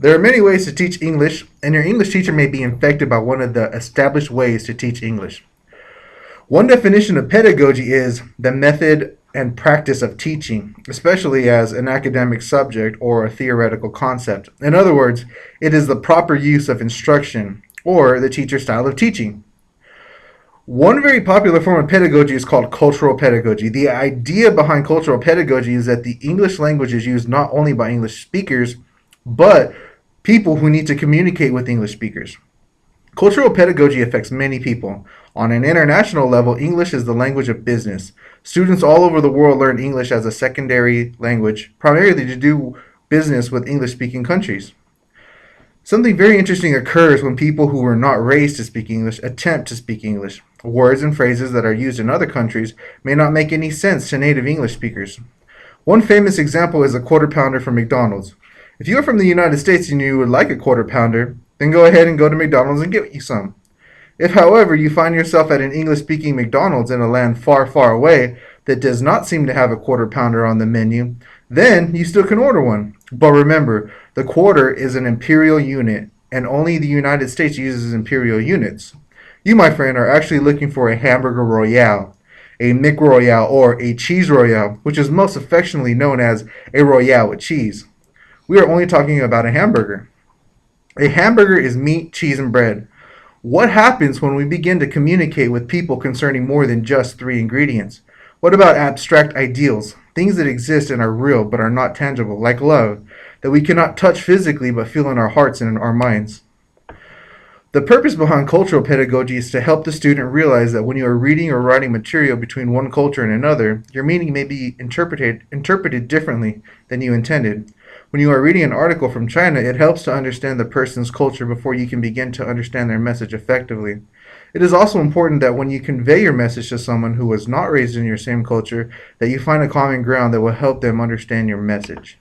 There are many ways to teach English, and your English teacher may be infected by one of the established ways to teach English. One definition of pedagogy is the method and practice of teaching, especially as an academic subject or a theoretical concept. In other words, it is the proper use of instruction or the teacher's style of teaching. One very popular form of pedagogy is called cultural pedagogy. The idea behind cultural pedagogy is that the English language is used not only by English speakers, but people who need to communicate with English speakers. Cultural pedagogy affects many people. On an international level, English is the language of business. Students all over the world learn English as a secondary language, primarily to do business with English-speaking countries. Something very interesting occurs when people who were not raised to speak English attempt to speak English. Words and phrases that are used in other countries may not make any sense to native English speakers. One famous example is a quarter pounder from McDonald's. If you are from the United States and you would like a quarter pounder, then go ahead and go to McDonald's and get you some. If, however, you find yourself at an English-speaking McDonald's in a land far, far away that does not seem to have a quarter pounder on the menu, then you still can order one. But remember, the quarter is an imperial unit, and only the United States uses imperial units. You, my friend, are actually looking for a hamburger royale, a McRoyale, or a cheese royale, which is most affectionately known as a royale with cheese. We are only talking about a hamburger. A hamburger is meat, cheese, and bread. What happens when we begin to communicate with people concerning more than just three ingredients? What about abstract ideals, things that exist and are real but are not tangible, like love, that we cannot touch physically but feel in our hearts and in our minds? The purpose behind cultural pedagogy is to help the student realize that when you are reading or writing material between one culture and another, your meaning may be interpreted differently than you intended. When you are reading an article from China, it helps to understand the person's culture before you can begin to understand their message effectively. It is also important that when you convey your message to someone who was not raised in your same culture, that you find a common ground that will help them understand your message.